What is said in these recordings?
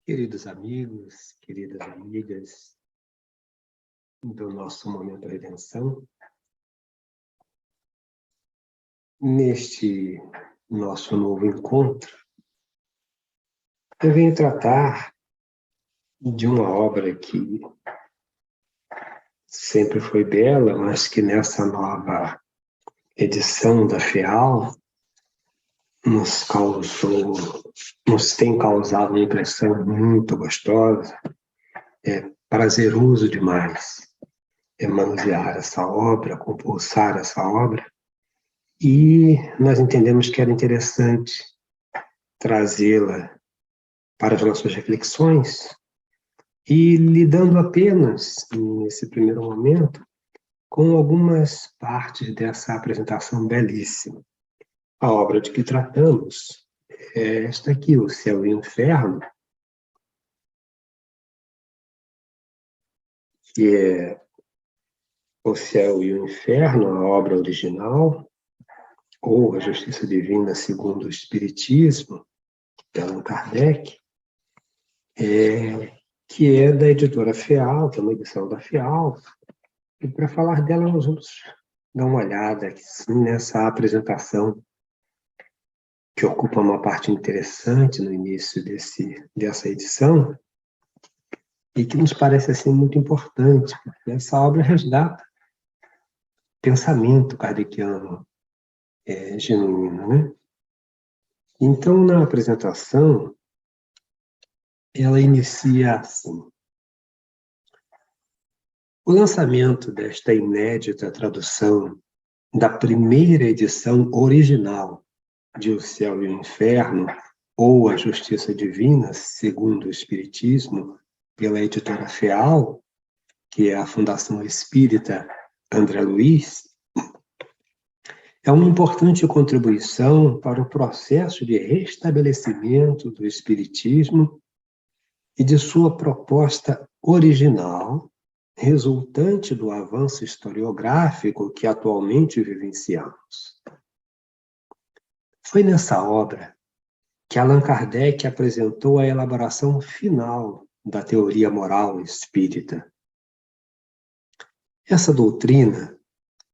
Queridos amigos, queridas amigas do nosso Momento Redenção, neste nosso novo encontro, eu venho tratar de uma obra que sempre foi bela, mas que nessa nova edição da FEAL nos tem causado uma impressão muito gostosa. É prazeroso demais manusear essa obra, compulsar essa obra, e nós entendemos que era interessante trazê-la para as nossas reflexões e lidando apenas, nesse primeiro momento, com algumas partes dessa apresentação belíssima. A obra de que tratamos é esta aqui, O Céu e o Inferno, que é O Céu e o Inferno, a obra original, ou A Justiça Divina segundo o Espiritismo, de Allan Kardec, que é da editora FEAL, que é uma edição da FEAL. E para falar dela, nós vamos dar uma olhada aqui, sim, nessa apresentação, que ocupa uma parte interessante no início dessa edição, e que nos parece assim, muito importante, porque essa obra resgata pensamento kardeciano genuíno, né? Então, na apresentação, ela inicia assim: o lançamento desta inédita tradução da primeira edição original de O Céu e o Inferno, ou A Justiça Divina, segundo o Espiritismo, pela editora FEAL, que é a Fundação Espírita André Luiz, é uma importante contribuição para o processo de restabelecimento do Espiritismo e de sua proposta original, resultante do avanço historiográfico que atualmente vivenciamos. Foi nessa obra que Allan Kardec apresentou a elaboração final da teoria moral espírita. Essa doutrina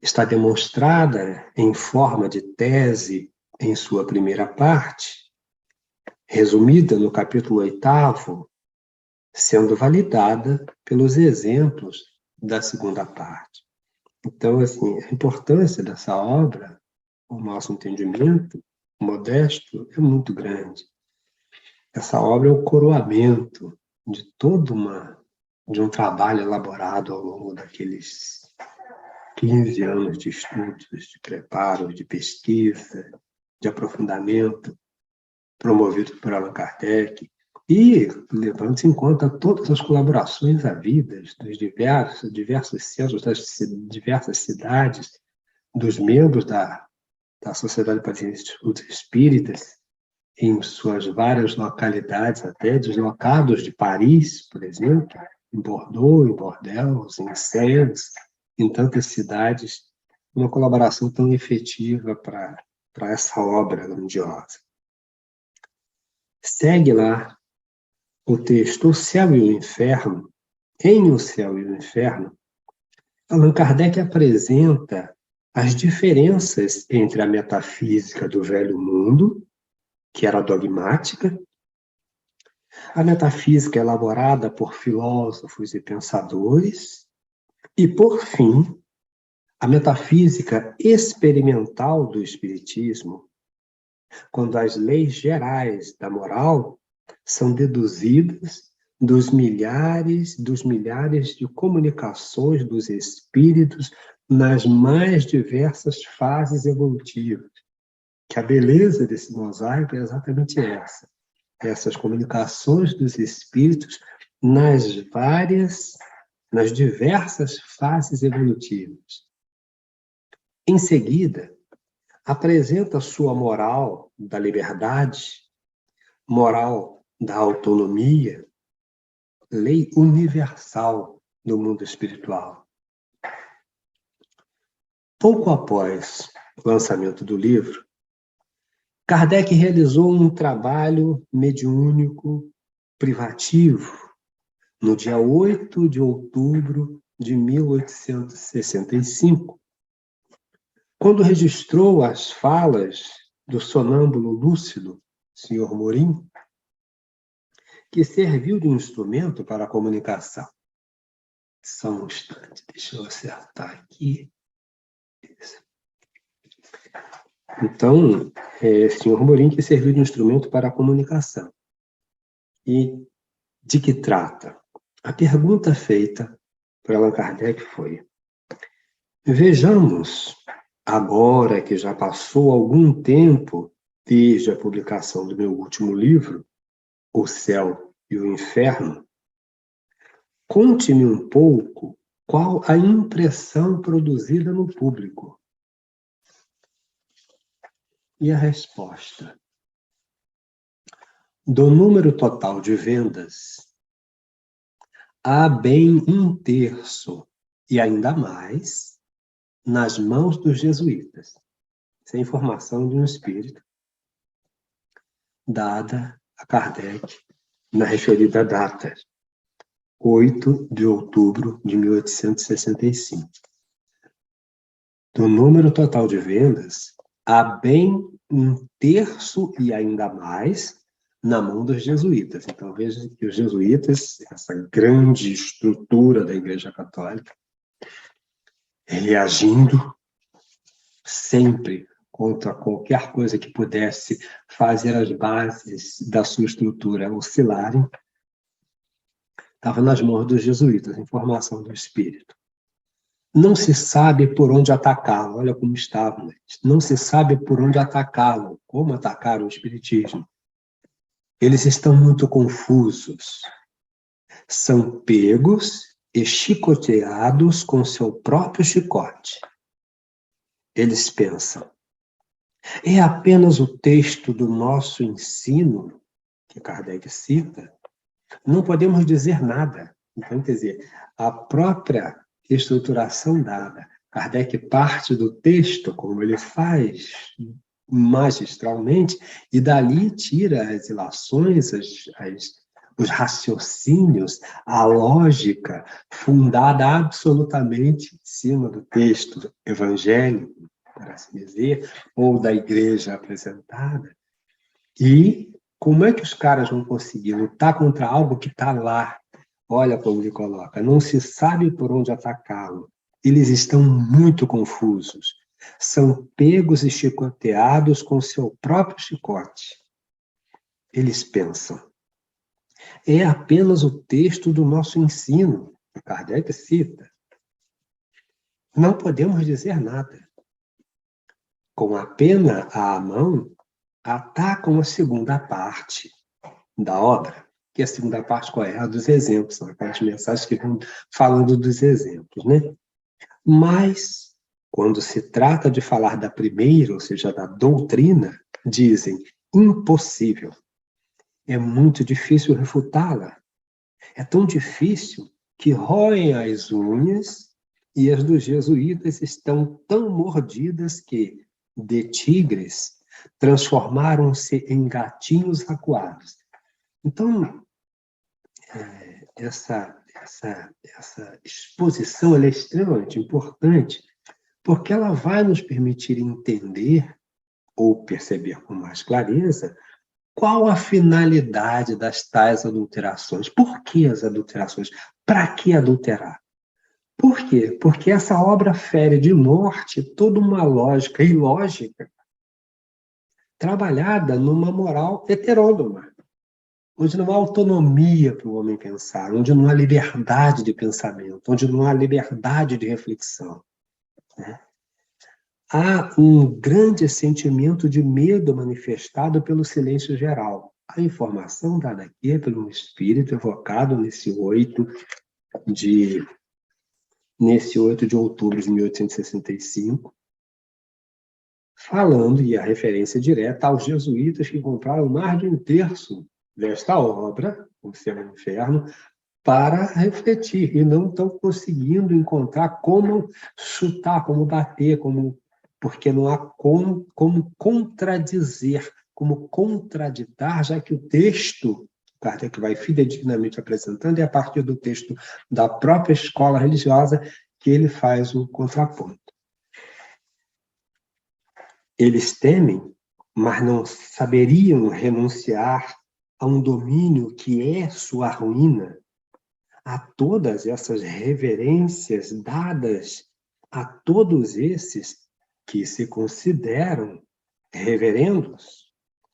está demonstrada em forma de tese em sua primeira parte, resumida no capítulo 8º, sendo validada pelos exemplos da segunda parte. Então, assim, a importância dessa obra, o nosso entendimento modesto, é muito grande. Essa obra é o coroamento de um trabalho elaborado ao longo daqueles 15 anos de estudos, de preparo, de pesquisa, de aprofundamento, promovido por Allan Kardec, e levando-se em conta todas as colaborações havidas dos diversos centros, das diversas cidades, dos membros da Sociedade para os Estudos Espíritas, em suas várias localidades, até deslocados de Paris, por exemplo, em Bordeaux, em Bordeaux, em Sens, em tantas cidades, uma colaboração tão efetiva para essa obra grandiosa. Segue lá o texto O Céu e o Inferno. Em O Céu e o Inferno, Allan Kardec apresenta as diferenças entre a metafísica do velho mundo, que era dogmática, a metafísica elaborada por filósofos e pensadores, e, por fim, a metafísica experimental do Espiritismo, quando as leis gerais da moral são deduzidas dos milhares de comunicações dos espíritos nas mais diversas fases evolutivas. Que a beleza desse mosaico é exatamente essa. Essas comunicações dos espíritos nas diversas fases evolutivas. Em seguida, apresenta sua moral da liberdade, moral da autonomia, lei universal do mundo espiritual. Pouco após o lançamento do livro, Kardec realizou um trabalho mediúnico privativo, no dia 8 de outubro de 1865, quando registrou as falas do sonâmbulo lúcido, Sr. Morim, que serviu de instrumento para a comunicação. Só um instante, deixa eu acertar aqui. Então, Sr. Morim, que serviu de instrumento para a comunicação. E de que trata? A pergunta feita por Allan Kardec foi: vejamos, agora que já passou algum tempo desde a publicação do meu último livro, O Céu e o Inferno, conte-me um pouco qual a impressão produzida no público. E a resposta: do número total de vendas, há bem 1/3, e ainda mais, nas mãos dos jesuítas. Essa é a informação de um espírito dada a Kardec na referida data, 8 de outubro de 1865. Do número total de vendas, há bem 1/3 e ainda mais na mão dos jesuítas. Então, veja que os jesuítas, essa grande estrutura da Igreja Católica, reagindo sempre contra qualquer coisa que pudesse fazer as bases da sua estrutura oscilarem, estava nas mãos dos jesuítas, informação do Espírito. Não se sabe por onde atacá-lo, olha como estava, não se sabe por onde atacá-lo, como atacar o Espiritismo. Eles estão muito confusos. São pegos e chicoteados com seu próprio chicote. Eles pensam: é apenas o texto do nosso ensino, que Kardec cita, não podemos dizer nada. Então, quer dizer, a própria estruturação dada, Kardec parte do texto, como ele faz magistralmente, e dali tira as ilações, os raciocínios, a lógica fundada absolutamente em cima do texto evangélico, por assim dizer, ou da igreja apresentada. E como é que os caras vão conseguir lutar contra algo que está lá? Olha como ele coloca: não se sabe por onde atacá-lo. Eles estão muito confusos. São pegos e chicoteados com seu próprio chicote. Eles pensam: é apenas o texto do nosso ensino, que Kardec cita. Não podemos dizer nada. Com a pena à mão, atacam a segunda parte da obra, que a segunda parte qual é? A dos exemplos, são aquelas mensagens que vão falando dos exemplos, né? Mas, quando se trata de falar da primeira, ou seja, da doutrina, dizem: impossível. É muito difícil refutá-la. É tão difícil que roem as unhas e as dos jesuítas estão tão mordidas que, de tigres, transformaram-se em gatinhos acuados. Então, essa exposição ela é extremamente importante, porque ela vai nos permitir entender ou perceber com mais clareza qual a finalidade das tais adulterações. Por que as adulterações? Para que adulterar? Por quê? Porque essa obra fere de morte toda uma lógica ilógica trabalhada numa moral heterônoma, onde não há autonomia para o homem pensar, onde não há liberdade de pensamento, onde não há liberdade de reflexão, né? Há um grande sentimento de medo manifestado pelo silêncio geral. A informação dada aqui é pelo espírito evocado nesse 8 de outubro de 1865, falando, e a referência direta, aos jesuítas que compraram mais de 1/3 desta obra, O Céu e o Inferno, para refletir, e não estão conseguindo encontrar como chutar, como bater, porque não há como contradizer, como contraditar, já que o texto Kardec vai fidedignamente apresentando, e a partir do texto da própria escola religiosa que ele faz o contraponto. Eles temem, mas não saberiam renunciar a um domínio que é sua ruína, a todas essas reverências dadas a todos esses que se consideram reverendos,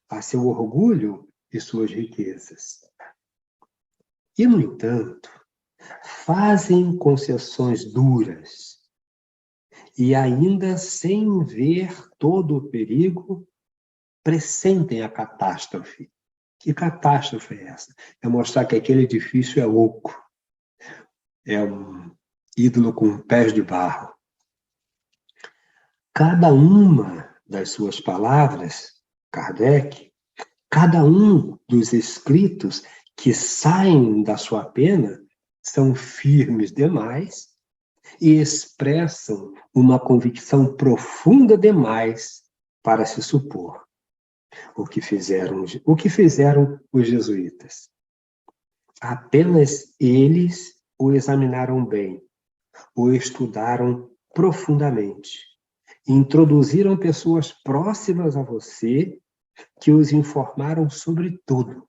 a seu orgulho e suas riquezas. E, no entanto, fazem concessões duras e, ainda sem ver todo o perigo, pressentem a catástrofe. Que catástrofe é essa? É mostrar que aquele edifício é oco, é um ídolo com pés de barro. Cada uma das suas palavras, Kardec, cada um dos escritos que saem da sua pena são firmes demais e expressam uma convicção profunda demais para se supor o que fizeram os jesuítas. Apenas eles o examinaram bem, o estudaram profundamente, introduziram pessoas próximas a você que os informaram sobre tudo.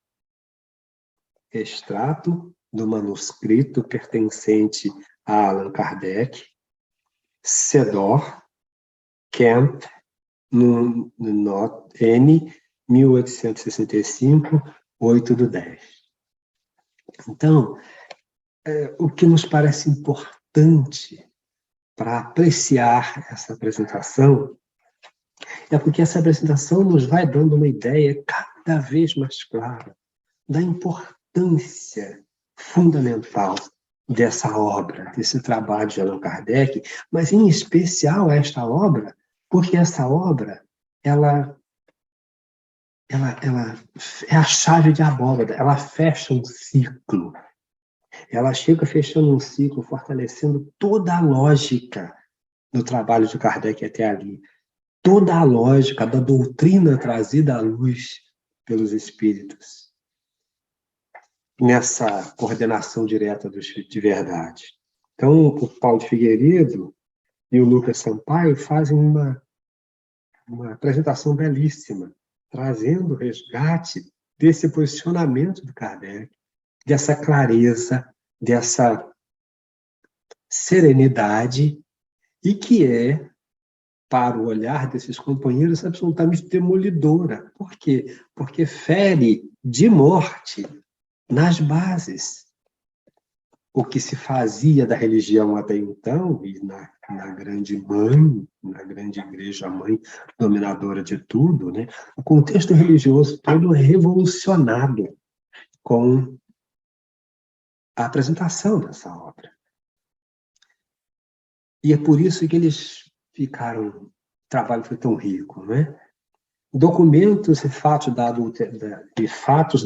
Extrato do manuscrito pertencente a Allan Kardec, Sedor, Kemp, no N, 1865, 8/10. Então, o que nos parece importante para apreciar essa apresentação é porque essa apresentação nos vai dando uma ideia cada vez mais clara da importância fundamental dessa obra, desse trabalho de Allan Kardec, mas em especial esta obra, porque essa obra, ela é a chave de abóbada, ela fecha um ciclo. Ela chega fechando um ciclo, fortalecendo toda a lógica do trabalho de Kardec até ali, toda a lógica da doutrina trazida à luz pelos espíritos, nessa coordenação direta de verdade. Então, o Paulo de Figueiredo e o Lucas Sampaio fazem uma apresentação belíssima, trazendo o resgate desse posicionamento do Kardec, dessa clareza, dessa serenidade, e que é, para o olhar desses companheiros, absolutamente demolidora. Por quê? Porque fere de morte nas bases o que se fazia da religião até então, e na grande mãe, na grande igreja mãe dominadora de tudo, né? O contexto religioso todo revolucionado com a apresentação dessa obra. E é por isso que eles ficaram, o trabalho foi tão rico, né? Documentos e fatos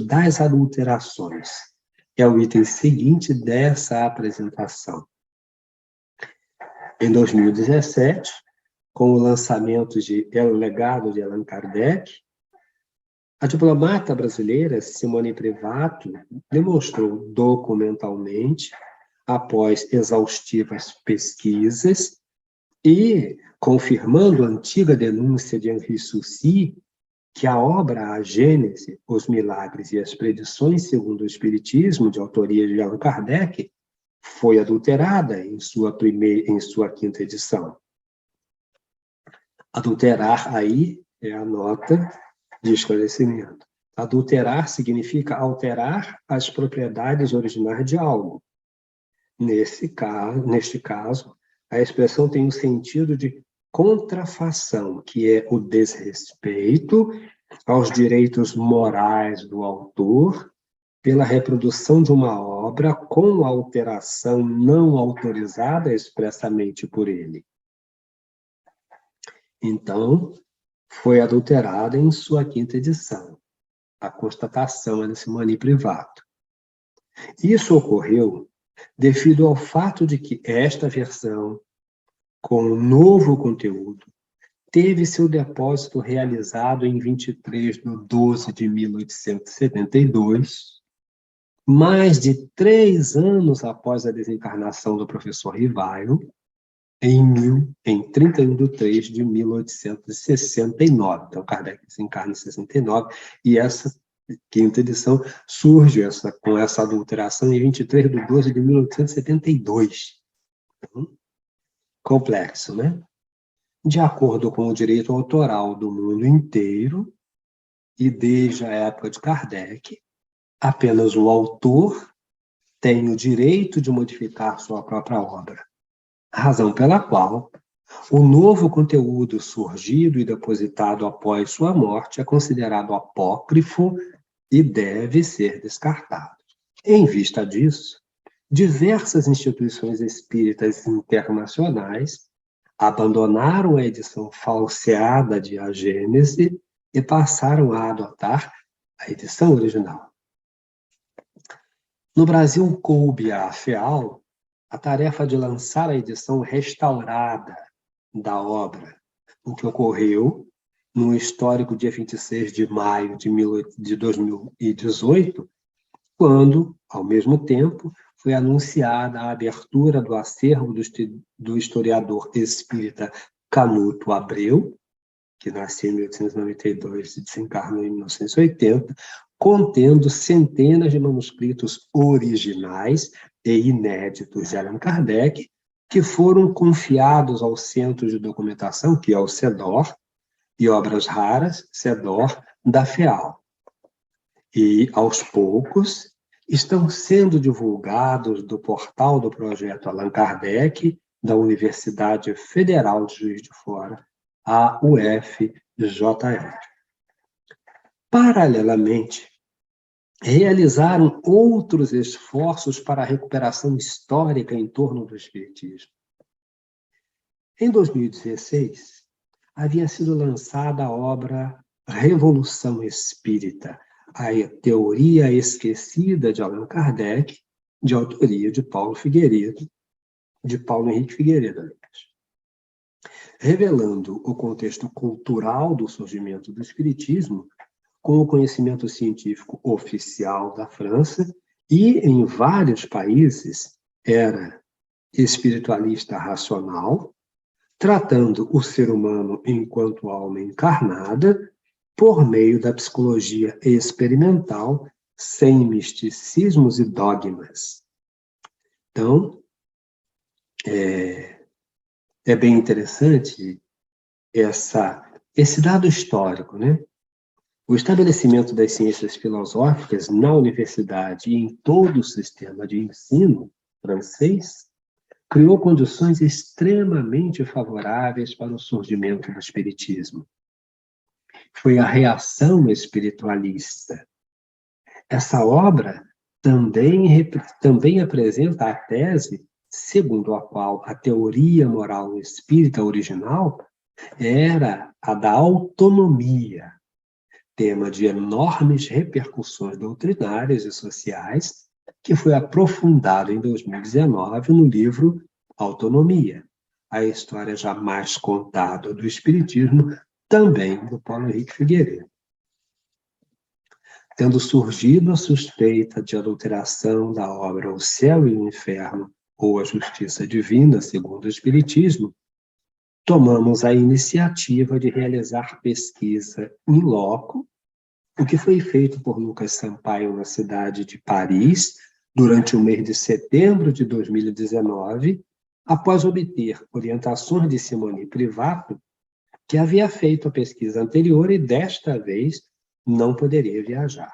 das adulterações é o item seguinte dessa apresentação. Em 2017, com o lançamento de El Legado de Allan Kardec, a diplomata brasileira Simone Privato demonstrou documentalmente, após exaustivas pesquisas e confirmando a antiga denúncia de Henri Soucy, que a obra A Gênese, os Milagres e as Predições segundo o Espiritismo, de autoria de Allan Kardec, foi adulterada em sua quinta edição. Adulterar aí é a nota de esclarecimento. Adulterar significa alterar as propriedades originais de algo. Neste caso, a expressão tem o sentido de contrafação, que é o desrespeito aos direitos morais do autor pela reprodução de uma obra com alteração não autorizada expressamente por ele. Então, foi adulterada em sua quinta edição. A constatação é de Simone Privato. Isso ocorreu devido ao fato de que esta versão, com novo conteúdo, teve seu depósito realizado em 23 de 12 de 1872, mais de 3 anos após a desencarnação do professor Rivaio, em 31 de 3 de 1869. Então, Kardec desencarna em 69, e essa quinta edição surge com essa adulteração em 23 de 12 de 1872. Então, complexo, né? De acordo com o direito autoral do mundo inteiro, e desde a época de Kardec, apenas o autor tem o direito de modificar sua própria obra, razão pela qual o novo conteúdo surgido e depositado após sua morte é considerado apócrifo e deve ser descartado. Em vista disso, diversas instituições espíritas internacionais abandonaram a edição falseada de A Gênese e passaram a adotar a edição original. No Brasil, coube à FEAL a tarefa de lançar a edição restaurada da obra, o que ocorreu no histórico dia 26 de maio de 2018, quando, ao mesmo tempo, foi anunciada a abertura do acervo do historiador espírita Canuto Abreu, que nasceu em 1892 e desencarnou em 1980, contendo centenas de manuscritos originais e inéditos de Allan Kardec, que foram confiados ao Centro de Documentação, que é o CEDOR, e Obras Raras, CEDOR, da FEAL. E, aos poucos, estão sendo divulgados do portal do projeto Allan Kardec, da Universidade Federal de Juiz de Fora, a UFJF. Paralelamente, realizaram outros esforços para a recuperação histórica em torno do Espiritismo. Em 2016, havia sido lançada a obra Revolução Espírita, a teoria esquecida de Allan Kardec, de autoria de Paulo Henrique Figueiredo, aliás, revelando o contexto cultural do surgimento do Espiritismo com o conhecimento científico oficial da França e, em vários países, era espiritualista racional, tratando o ser humano enquanto alma encarnada por meio da psicologia experimental, sem misticismos e dogmas. Então, é bem interessante esse dado histórico, né? O estabelecimento das ciências filosóficas na universidade e em todo o sistema de ensino francês criou condições extremamente favoráveis para o surgimento do espiritismo. Foi a reação espiritualista. Essa obra também apresenta a tese segundo a qual a teoria moral espírita original era a da autonomia, tema de enormes repercussões doutrinárias e sociais, que foi aprofundado em 2019 no livro Autonomia, a história jamais contada do Espiritismo, também do Paulo Henrique Figueiredo. Tendo surgido a suspeita de adulteração da obra O Céu e o Inferno, ou A Justiça Divina, segundo o Espiritismo, tomamos a iniciativa de realizar pesquisa in loco, o que foi feito por Lucas Sampaio na cidade de Paris, durante o mês de setembro de 2019, após obter orientações de Simone Privato, que havia feito a pesquisa anterior e, desta vez, não poderia viajar.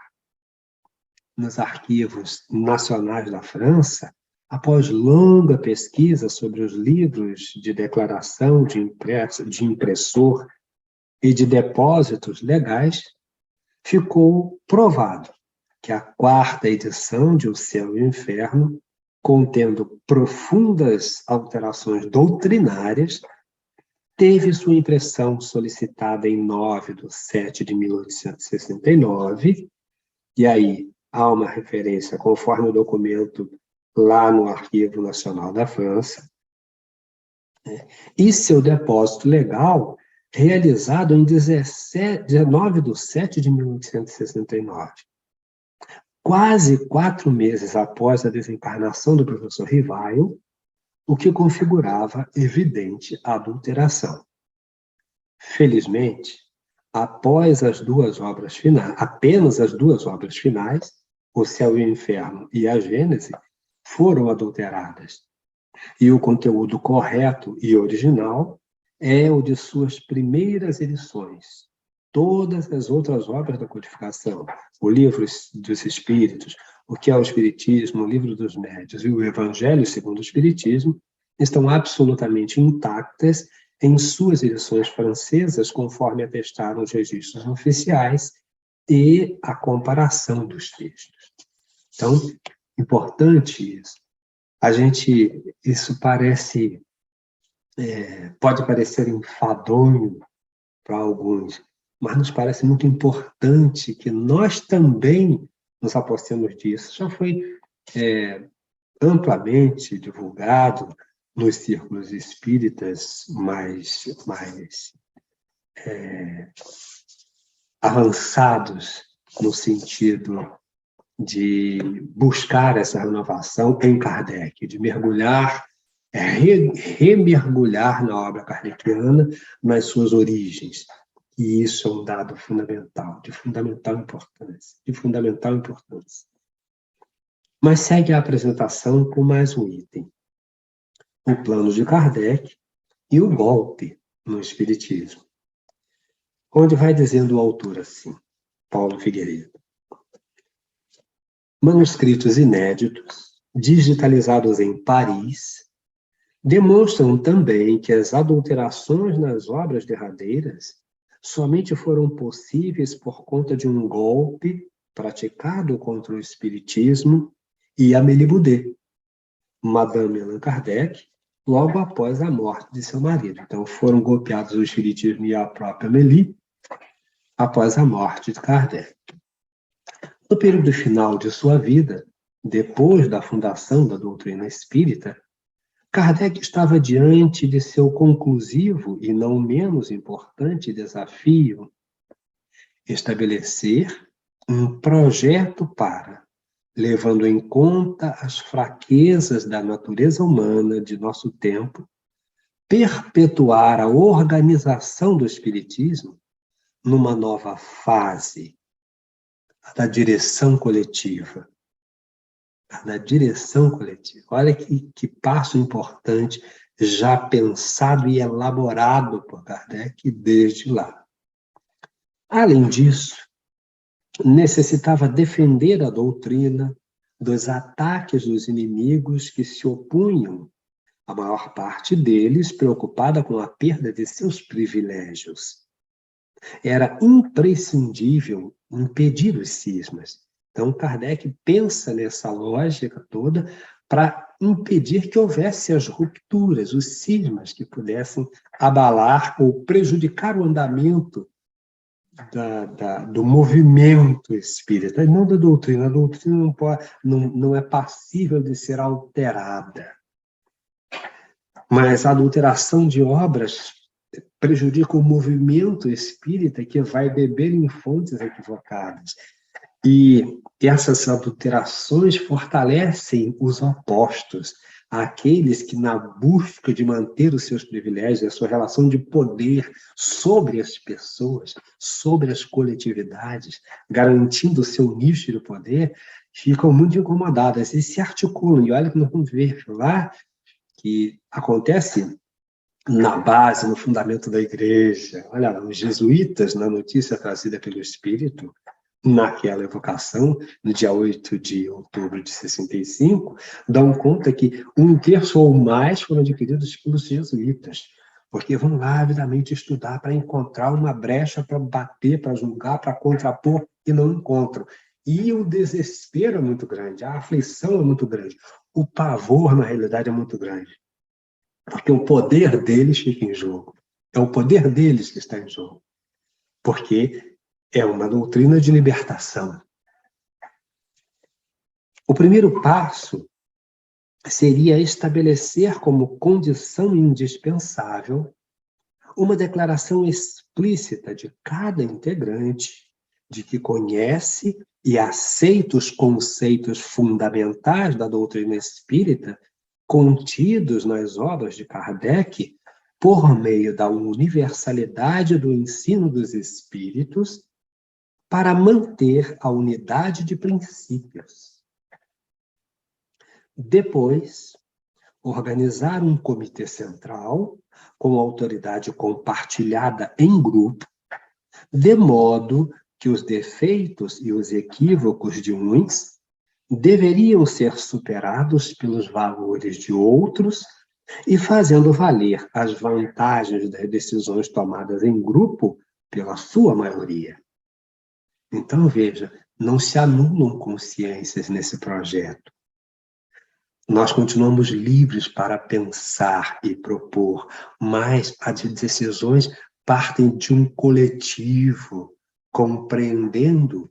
Nos arquivos nacionais da França, após longa pesquisa sobre os livros de declaração de impressor e de depósitos legais, ficou provado que a 4ª edição de O Céu e o Inferno, contendo profundas alterações doutrinárias, teve sua impressão solicitada em 9 de 7 de 1869, e aí há uma referência, conforme o documento lá no Arquivo Nacional da França, e seu depósito legal realizado em 19 de 7 de 1869. quase 4 meses após a desencarnação do professor Rivaio, o que configurava evidente adulteração. Felizmente, após as duas obras finais, apenas as duas obras finais, O Céu e o Inferno e a Gênese, foram adulteradas. E o conteúdo correto e original é o de suas primeiras edições. Todas as outras obras da codificação, o Livro dos Espíritos, o que é o Espiritismo, o Livro dos Médiuns e o Evangelho segundo o Espiritismo, estão absolutamente intactas em suas edições francesas, conforme atestaram os registros oficiais e a comparação dos textos. Então, importante isso. Isso parece, pode parecer enfadonho para alguns, mas nos parece muito importante que nós também nos apossemos disso. Já foi amplamente divulgado nos círculos espíritas mais avançados no sentido de buscar essa renovação em Kardec, de mergulhar, remergulhar na obra kardeciana, nas suas origens. E isso é um dado fundamental, de fundamental importância. Mas segue a apresentação com mais um item. O plano de Kardec e o golpe no Espiritismo. Onde vai dizendo o autor assim, Paulo Figueiredo. Manuscritos inéditos, digitalizados em Paris, demonstram também que as adulterações nas obras derradeiras somente foram possíveis por conta de um golpe praticado contra o Espiritismo e Amélie Boudet, Madame Allan Kardec, logo após a morte de seu marido. Então, foram golpeados o Espiritismo e a própria Amélie após a morte de Kardec. No período final de sua vida, depois da fundação da doutrina espírita, Kardec estava diante de seu conclusivo e não menos importante desafio: estabelecer um projeto para, levando em conta as fraquezas da natureza humana de nosso tempo, perpetuar a organização do espiritismo numa nova fase, a da direção coletiva. Olha que passo importante, já pensado e elaborado por Kardec desde lá. Além disso, necessitava defender a doutrina dos ataques dos inimigos que se opunham, a maior parte deles preocupada com a perda de seus privilégios. Era imprescindível impedir os cismas. Então, Kardec pensa nessa lógica toda para impedir que houvesse as rupturas, os cismas que pudessem abalar ou prejudicar o andamento do movimento espírita, não da doutrina. A doutrina não é passível de ser alterada. Mas a adulteração de obras prejudica o movimento espírita, que vai beber em fontes equivocadas. E essas adulterações fortalecem os opostos, aqueles que, na busca de manter os seus privilégios, a sua relação de poder sobre as pessoas, sobre as coletividades, garantindo o seu nicho de poder, ficam muito incomodadas e se articulam. E olha que nós vamos ver lá que acontece na base, no fundamento da igreja. Olha, os jesuítas, na notícia trazida pelo Espírito, naquela evocação, no dia 8 de outubro de 65, dão conta que 1/3 ou mais foram adquiridos pelos jesuítas, porque vão lá avidamente estudar para encontrar uma brecha para bater, para julgar, para contrapor, e não encontram. E o desespero é muito grande, a aflição é muito grande, o pavor, na realidade, é muito grande, porque o poder deles fica em jogo. É o poder deles que está em jogo, porque é uma doutrina de libertação. O primeiro passo seria estabelecer como condição indispensável uma declaração explícita de cada integrante de que conhece e aceita os conceitos fundamentais da doutrina espírita contidos nas obras de Kardec por meio da universalidade do ensino dos espíritos para manter a unidade de princípios. Depois, organizar um comitê central com autoridade compartilhada em grupo, de modo que os defeitos e os equívocos de uns deveriam ser superados pelos valores de outros e fazendo valer as vantagens das decisões tomadas em grupo pela sua maioria. Então, veja, não se anulam consciências nesse projeto. Nós continuamos livres para pensar e propor, mas as decisões partem de um coletivo, compreendendo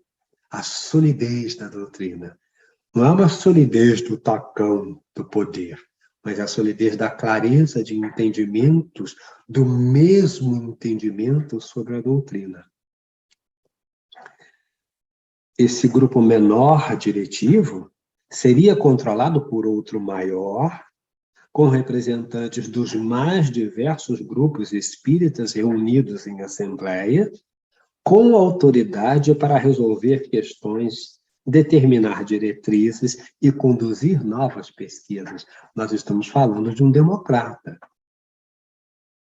a solidez da doutrina. Não é uma solidez do tacão do poder, mas a solidez da clareza de entendimentos, do mesmo entendimento sobre a doutrina. Esse grupo menor diretivo seria controlado por outro maior, com representantes dos mais diversos grupos espíritas reunidos em assembleia, com autoridade para resolver questões, determinar diretrizes e conduzir novas pesquisas. Nós estamos falando de um democrata.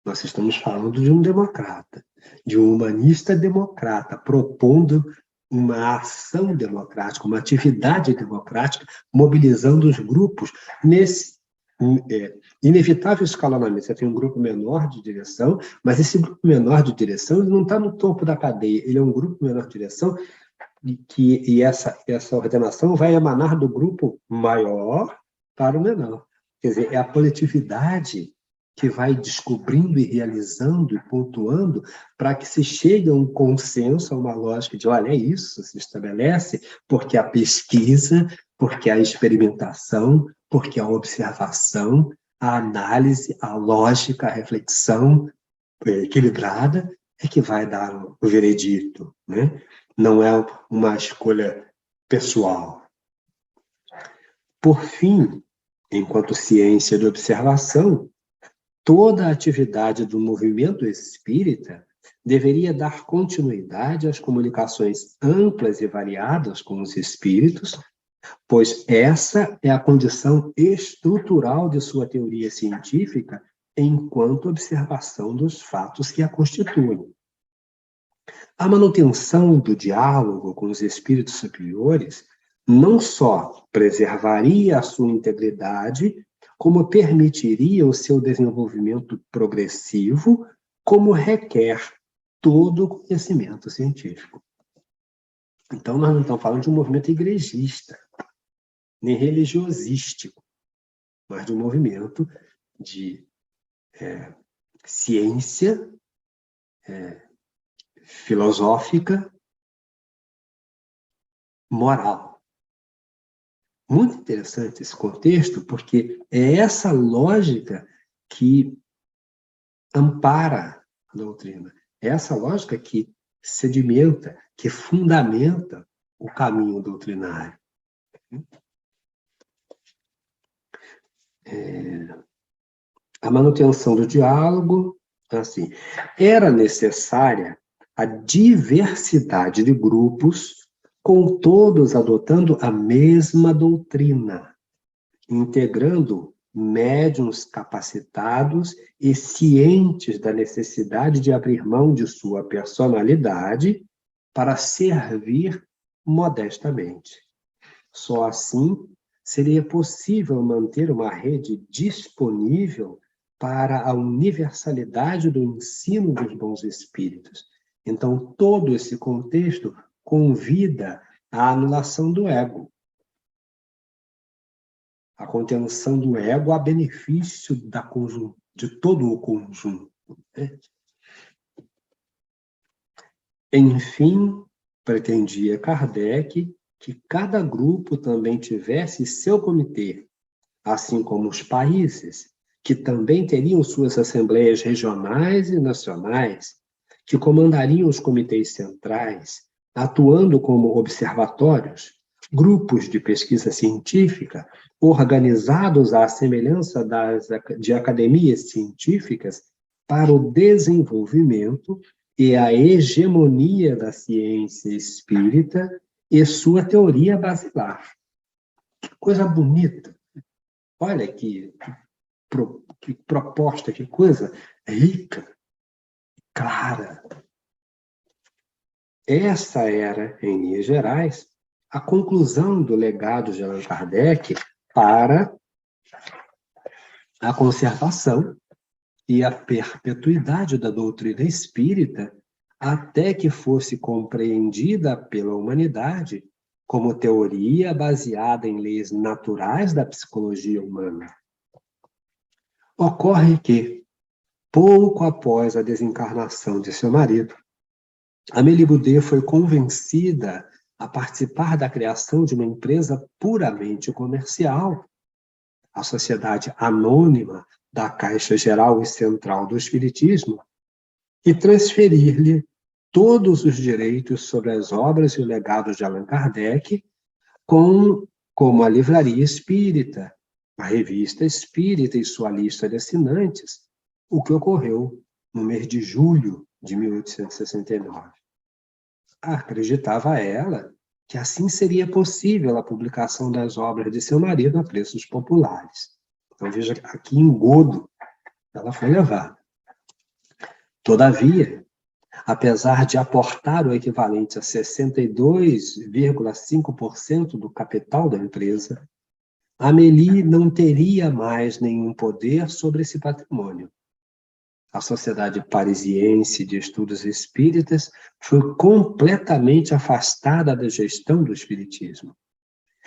Nós estamos falando de um democrata, de um humanista democrata, propondo uma ação democrática, uma atividade democrática, mobilizando os grupos nesse inevitável escalonamento. Você tem um grupo menor de direção, mas esse grupo menor de direção ele não está no topo da cadeia, ele é um grupo menor de direção e essa ordenação vai emanar do grupo maior para o menor. Quer dizer, é a coletividade que vai descobrindo e realizando e pontuando para que se chegue a um consenso, a uma lógica de, olha, é isso, se estabelece, porque a pesquisa, porque a experimentação, porque a observação, a análise, a lógica, a reflexão equilibrada é que vai dar o veredito, né? Não é uma escolha pessoal. Por fim, enquanto ciência de observação, toda a atividade do movimento espírita deveria dar continuidade às comunicações amplas e variadas com os espíritos, pois essa é a condição estrutural de sua teoria científica enquanto observação dos fatos que a constituem. A manutenção do diálogo com os espíritos superiores não só preservaria a sua integridade, como permitiria o seu desenvolvimento progressivo, como requer todo o conhecimento científico. Então, nós não estamos falando de um movimento igrejista, nem religiosístico, mas de um movimento de ciência filosófica, moral. Muito interessante esse contexto, porque é essa lógica que ampara a doutrina. É essa lógica que sedimenta, que fundamenta o caminho doutrinário. A manutenção do diálogo, assim, era necessária a diversidade de grupos, com todos adotando a mesma doutrina, integrando médiuns capacitados e cientes da necessidade de abrir mão de sua personalidade para servir modestamente. Só assim seria possível manter uma rede disponível para a universalidade do ensino dos bons espíritos. Então, todo esse contexto convida à anulação do ego, a contenção do ego a benefício de todo o conjunto. Né? Enfim, pretendia Kardec que cada grupo também tivesse seu comitê, assim como os países, que também teriam suas assembleias regionais e nacionais, que comandariam os comitês centrais, atuando como observatórios, grupos de pesquisa científica, organizados à semelhança de academias científicas, para o desenvolvimento e a hegemonia da ciência espírita e sua teoria basilar. Que coisa bonita! Olha que proposta, que coisa rica, clara. Essa era, em linhas gerais, a conclusão do legado de Allan Kardec para a conservação e a perpetuidade da doutrina espírita até que fosse compreendida pela humanidade como teoria baseada em leis naturais da psicologia humana. Ocorre que, pouco após a desencarnação de seu marido, Amélie Boudet foi convencida a participar da criação de uma empresa puramente comercial, a Sociedade Anônima da Caixa Geral e Central do Espiritismo, e transferir-lhe todos os direitos sobre as obras e o legado de Allan Kardec, como a Livraria Espírita, a Revista Espírita e sua lista de assinantes, o que ocorreu no mês de julho de 1869. Acreditava ela que assim seria possível a publicação das obras de seu marido a preços populares. Então, veja a que engodo ela foi levada. Todavia, apesar de aportar o equivalente a 62,5% do capital da empresa, Amélie não teria mais nenhum poder sobre esse patrimônio. A Sociedade Parisiense de Estudos Espíritas foi completamente afastada da gestão do espiritismo.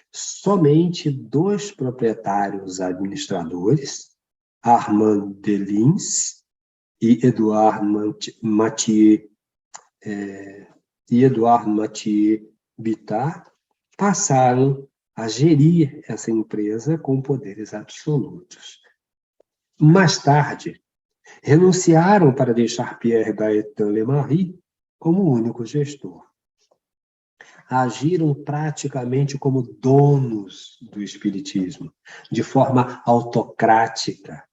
Somente 2 proprietários administradores, Armand Delins e Edouard Mathieu Bittard, passaram a gerir essa empresa com poderes absolutos. Mais tarde, renunciaram para deixar Pierre Gaëtan Lemarie como único gestor. Agiram praticamente como donos do espiritismo, de forma autocrática,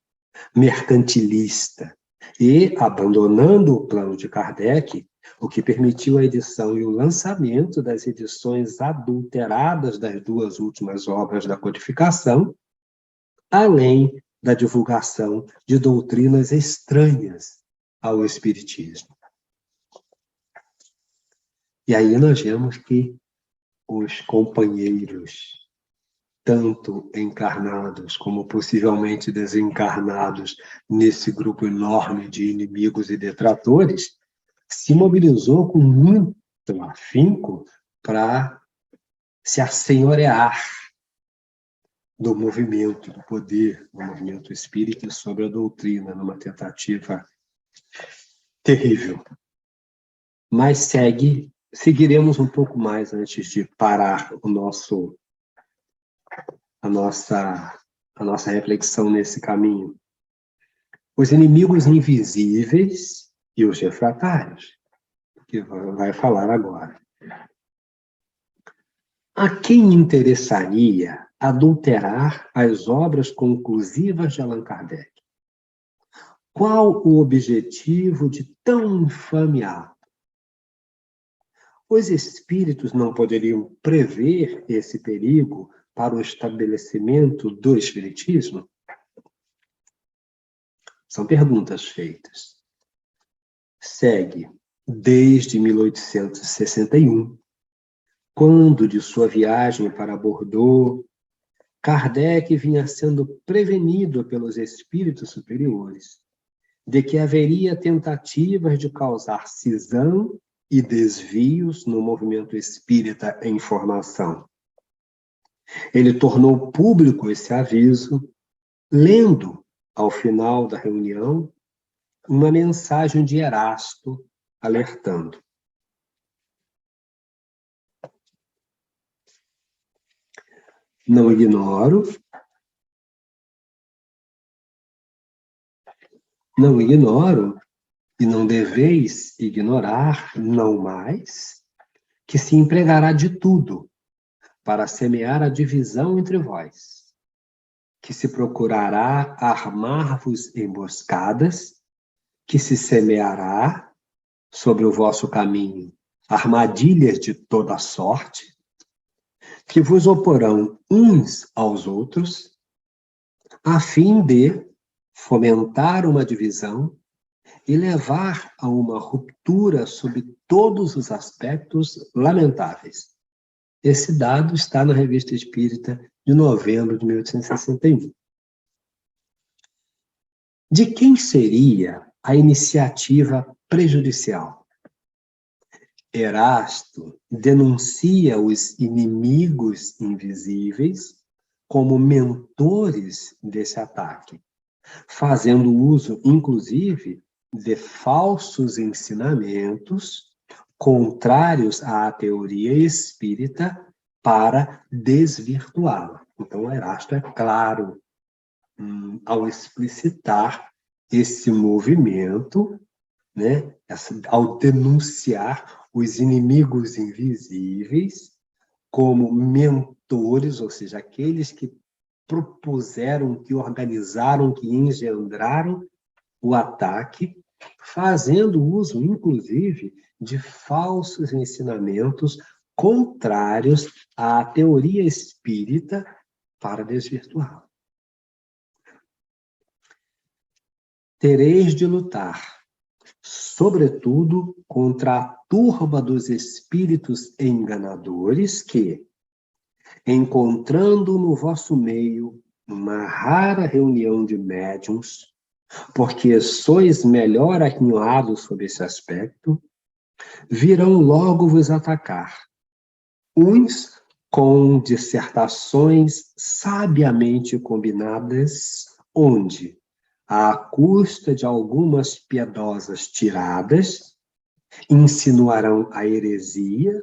mercantilista, e abandonando o plano de Kardec, o que permitiu a edição e o lançamento das edições adulteradas das 2 últimas obras da codificação, além da divulgação de doutrinas estranhas ao espiritismo. E aí nós vemos que os companheiros, tanto encarnados como possivelmente desencarnados, nesse grupo enorme de inimigos e detratores, se mobilizou com muito afinco para se assenhorear do movimento, do poder do movimento espírita sobre a doutrina, numa tentativa terrível. Mas seguiremos um pouco mais antes de parar a nossa reflexão nesse caminho. Os inimigos invisíveis e os refratários, que vai falar agora. A quem interessaria adulterar as obras conclusivas de Allan Kardec? Qual o objetivo de tão infame ato? Os espíritos não poderiam prever esse perigo para o estabelecimento do espiritismo? São perguntas feitas. Segue, desde 1861, quando de sua viagem para Bordeaux, Kardec vinha sendo prevenido pelos espíritos superiores de que haveria tentativas de causar cisão e desvios no movimento espírita em formação. Ele tornou público esse aviso, lendo, ao final da reunião, uma mensagem de Erasto, alertando. Não ignoro e não deveis ignorar, não mais, que se empregará de tudo para semear a divisão entre vós, que se procurará armar-vos emboscadas, que se semeará sobre o vosso caminho armadilhas de toda sorte, que vos oporão uns aos outros, a fim de fomentar uma divisão e levar a uma ruptura sob todos os aspectos lamentáveis. Esse dado está na Revista Espírita de novembro de 1861. De quem seria a iniciativa prejudicial? Erasto denuncia os inimigos invisíveis como mentores desse ataque, fazendo uso, inclusive, de falsos ensinamentos contrários à teoria espírita para desvirtuá-la. Então, Erasto é claro ao explicitar esse movimento, né, ao denunciar os inimigos invisíveis como mentores, ou seja, aqueles que propuseram, que organizaram, que engendraram o ataque, fazendo uso, inclusive, de falsos ensinamentos contrários à teoria espírita para desvirtuá-la. Tereis de lutar, sobretudo, contra a turba dos espíritos enganadores que, encontrando no vosso meio uma rara reunião de médiuns, porque sois melhor aquinhoados sob esse aspecto, virão logo vos atacar, uns com dissertações sabiamente combinadas, onde, à custa de algumas piedosas tiradas, insinuarão a heresia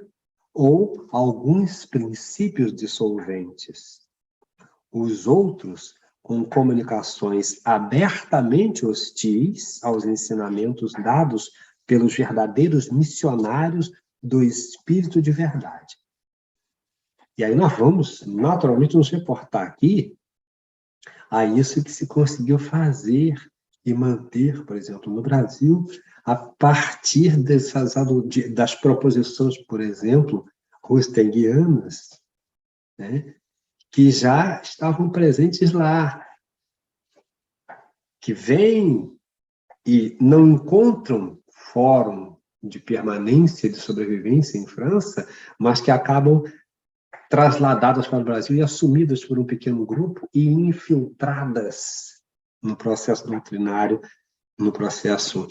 ou alguns princípios dissolventes. Os outros, com comunicações abertamente hostis aos ensinamentos dados pelos verdadeiros missionários do Espírito de verdade. E aí nós vamos, naturalmente, nos reportar aqui a isso que se conseguiu fazer e manter, por exemplo, no Brasil, a partir das proposições, por exemplo, rostenguianas, né, que já estavam presentes lá, que vêm e não encontram fórum de permanência, de sobrevivência em França, mas que acabam trasladadas para o Brasil e assumidas por um pequeno grupo e infiltradas no processo doutrinário, no processo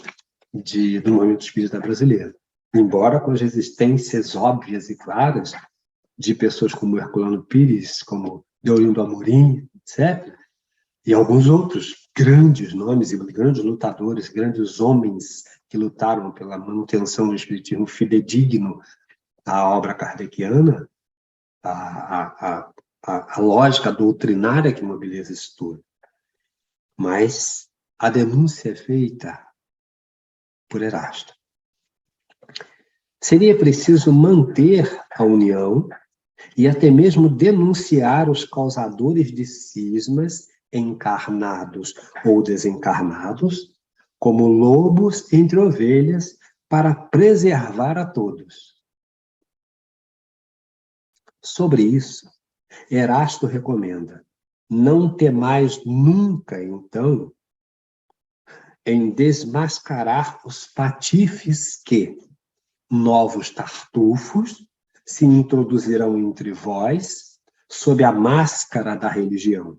do movimento espírita brasileiro. Embora com as resistências óbvias e claras de pessoas como Herculano Pires, como Deolindo Amorim, etc., e alguns outros grandes nomes e grandes lutadores, grandes homens que lutaram pela manutenção do espiritismo fidedigno à obra kardeciana, a lógica doutrinária que mobiliza isso tudo. Mas a denúncia é feita por Erasto. Seria preciso manter a união e até mesmo denunciar os causadores de cismas encarnados ou desencarnados, como lobos entre ovelhas, para preservar a todos. Sobre isso, Erasto recomenda: não temais nunca, então, em desmascarar os patifes que, novos tartufos, se introduzirão entre vós, sob a máscara da religião.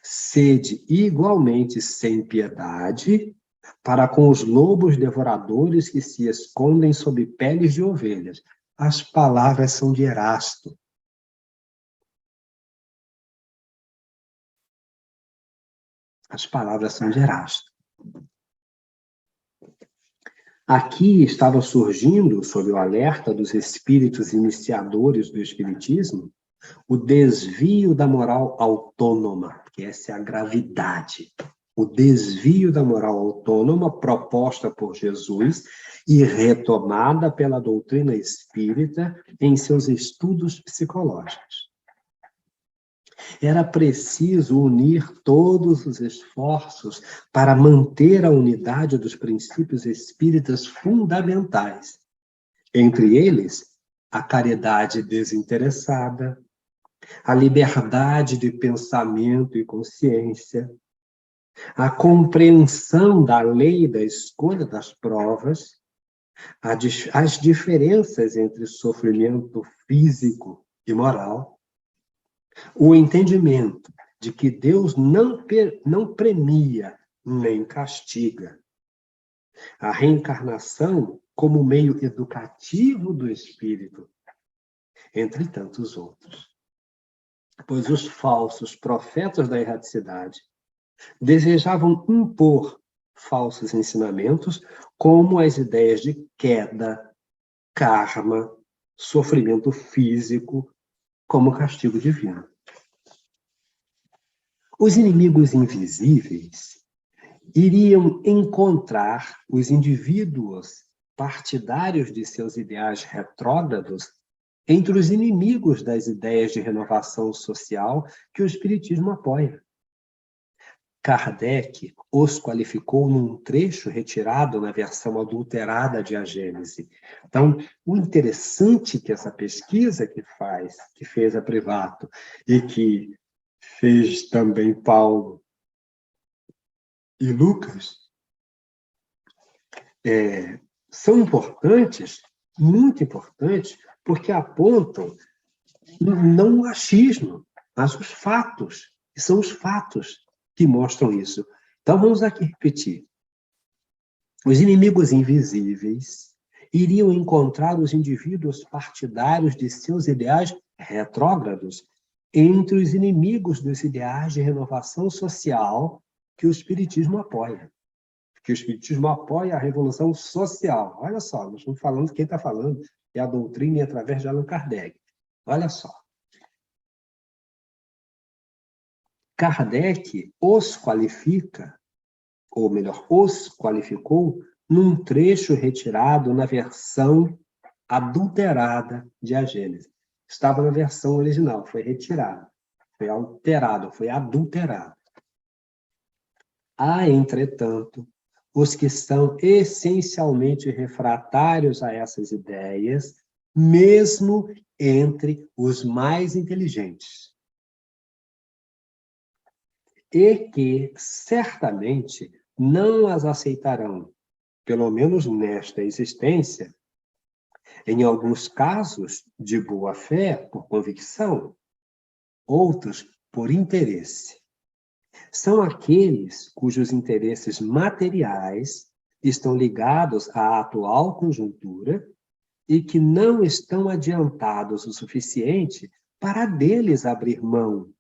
Sede igualmente sem piedade para com os lobos devoradores que se escondem sob peles de ovelhas. As palavras são de Erasto. As palavras são de Erasto. Aqui estava surgindo, sob o alerta dos espíritos iniciadores do espiritismo, o desvio da moral autônoma, que essa é a gravidade, o desvio da moral autônoma proposta por Jesus e retomada pela doutrina espírita em seus estudos psicológicos. Era preciso unir todos os esforços para manter a unidade dos princípios espíritas fundamentais, entre eles a caridade desinteressada, a liberdade de pensamento e consciência, a compreensão da lei da escolha das provas, as diferenças entre sofrimento físico e moral, o entendimento de que Deus não premia nem castiga, a reencarnação como meio educativo do espírito, entre tantos outros. Pois os falsos profetas da erraticidade desejavam impor falsos ensinamentos, como as ideias de queda, karma, sofrimento físico, como castigo divino. Os inimigos invisíveis iriam encontrar os indivíduos partidários de seus ideais retrógrados entre os inimigos das ideias de renovação social que o Espiritismo apoia. Kardec os qualificou num trecho retirado na versão adulterada de A Gênese. Então, o interessante que essa pesquisa que fez a Privato e que fez também Paulo e Lucas, são importantes, muito importantes, porque apontam não o achismo, mas os fatos. E são os fatos que mostram isso. Então, vamos aqui repetir. Os inimigos invisíveis iriam encontrar os indivíduos partidários de seus ideais retrógrados entre os inimigos dos ideais de renovação social que o Espiritismo apoia. Que o Espiritismo apoia a revolução social. Olha só, nós estamos falando, quem está falando é a doutrina através de Allan Kardec. Olha só. Kardec os qualifica, ou melhor, os qualificou num trecho retirado na versão adulterada de A Gênese. Estava na versão original, foi retirado, foi alterado, foi adulterado. Há, entretanto, os que são essencialmente refratários a essas ideias, mesmo entre os mais inteligentes, e que certamente não as aceitarão, pelo menos nesta existência, em alguns casos de boa fé, por convicção, outros por interesse. São aqueles cujos interesses materiais estão ligados à atual conjuntura e que não estão adiantados o suficiente para deles abrir mão,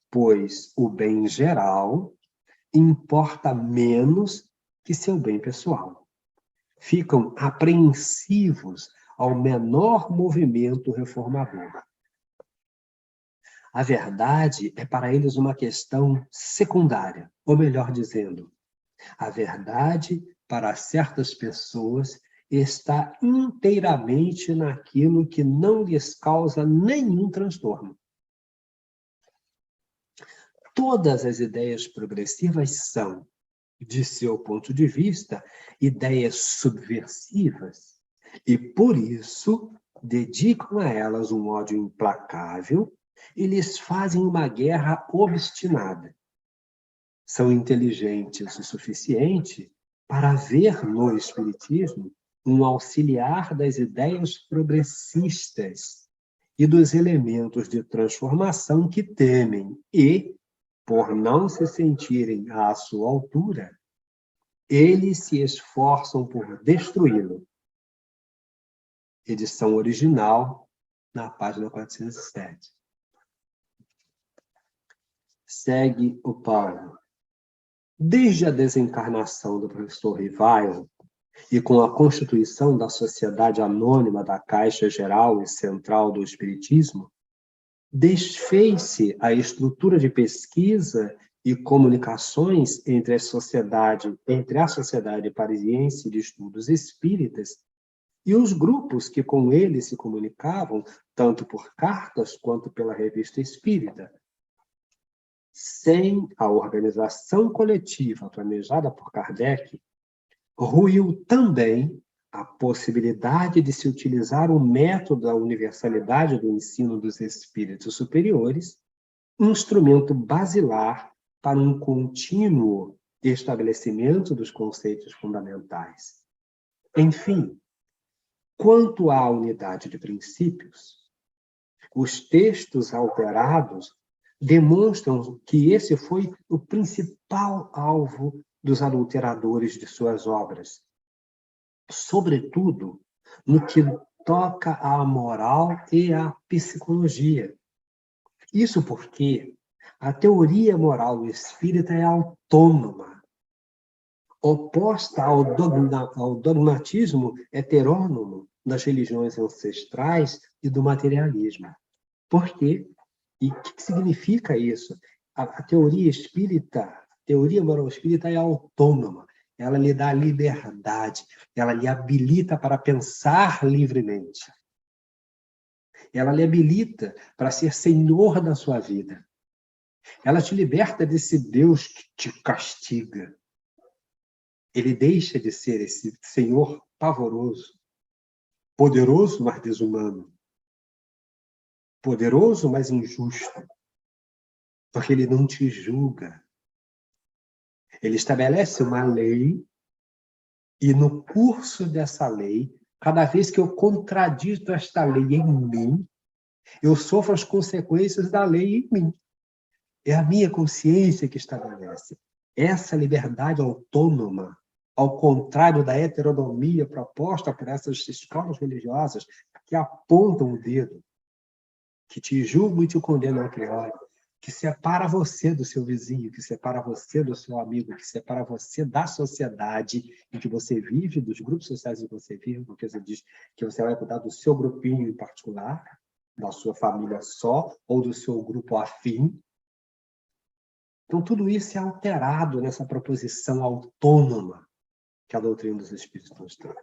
pois o bem geral importa menos que seu bem pessoal. Ficam apreensivos ao menor movimento reformador. A verdade é para eles uma questão secundária, ou melhor dizendo, a verdade para certas pessoas está inteiramente naquilo que não lhes causa nenhum transtorno. Todas as ideias progressivas são, de seu ponto de vista, ideias subversivas, e por isso dedicam a elas um ódio implacável e lhes fazem uma guerra obstinada. São inteligentes o suficiente para ver no Espiritismo um auxiliar das ideias progressistas e dos elementos de transformação que temem e, por não se sentirem à sua altura, eles se esforçam por destruí-lo. Edição original, na página 407. Segue o Paulo. Desde a desencarnação do professor Rivail e com a constituição da Sociedade Anônima da Caixa Geral e Central do Espiritismo, desfez-se a estrutura de pesquisa e comunicações entre a Sociedade Parisiense de Estudos Espíritas e os grupos que com ele se comunicavam, tanto por cartas quanto pela Revista Espírita. Sem a organização coletiva planejada por Kardec, ruiu também a possibilidade de se utilizar o método da universalidade do ensino dos espíritos superiores, instrumento basilar para um contínuo estabelecimento dos conceitos fundamentais. Enfim, quanto à unidade de princípios, os textos alterados demonstram que esse foi o principal alvo dos adulteradores de suas obras, sobretudo no que toca à moral e à psicologia. Isso porque a teoria moral espírita é autônoma, oposta ao dogmatismo heterônomo das religiões ancestrais e do materialismo. Por quê? E o que significa isso? A teoria espírita, a teoria moral espírita é autônoma. Ela lhe dá liberdade, ela lhe habilita para pensar livremente. Ela lhe habilita para ser senhor da sua vida. Ela te liberta desse Deus que te castiga. Ele deixa de ser esse senhor pavoroso, poderoso, mas desumano. Poderoso, mas injusto. Porque ele não te julga. Ele estabelece uma lei e no curso dessa lei, cada vez que eu contradito esta lei em mim, eu sofro as consequências da lei em mim. É a minha consciência que estabelece. Essa liberdade autônoma, ao contrário da heteronomia proposta por essas escolas religiosas que apontam o dedo, que te julgam e te condenam a priori, que separa você do seu vizinho, que separa você do seu amigo, que separa você da sociedade em que você vive, dos grupos sociais em que você vive, porque você diz que você vai cuidar do seu grupinho em particular, da sua família só, ou do seu grupo afim. Então, tudo isso é alterado nessa proposição autônoma que a doutrina dos Espíritos nos traz.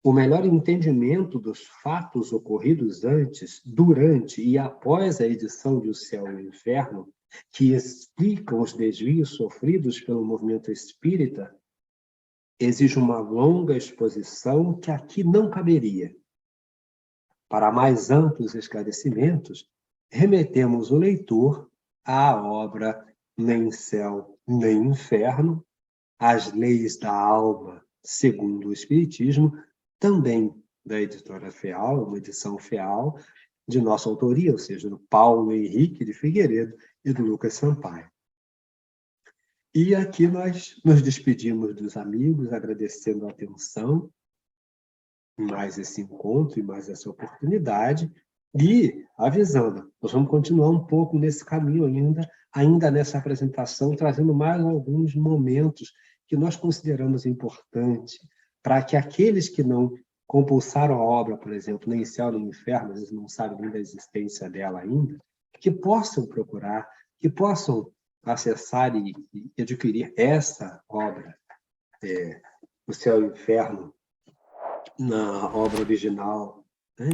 O melhor entendimento dos fatos ocorridos antes, durante e após a edição de O Céu e o Inferno, que explicam os desvios sofridos pelo movimento espírita, exige uma longa exposição que aqui não caberia. Para mais amplos esclarecimentos, remetemos o leitor à obra Nem Céu, Nem Inferno, As Leis da Alma, segundo o Espiritismo, também da editora FEAL, uma edição FEAL, de nossa autoria, ou seja, do Paulo Henrique de Figueiredo e do Lucas Sampaio. E aqui nós nos despedimos dos amigos, agradecendo a atenção, mais esse encontro e mais essa oportunidade, e avisando, nós vamos continuar um pouco nesse caminho ainda nessa apresentação, trazendo mais alguns momentos que nós consideramos importantes para que aqueles que não compulsaram a obra, por exemplo, nem Céu nem Inferno, às vezes não sabem nem da existência dela ainda, que possam procurar, que possam acessar e adquirir essa obra, O Céu e o Inferno, na obra original, né,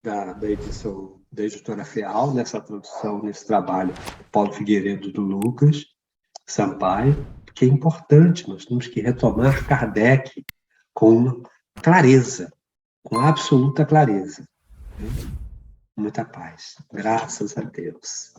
da edição da editora FEAL, nessa tradução, nesse trabalho, Paulo Figueiredo do Lucas Sampaio, que é importante, nós temos que retomar Kardec com clareza, com absoluta clareza. Né? Muita paz. Graças a Deus.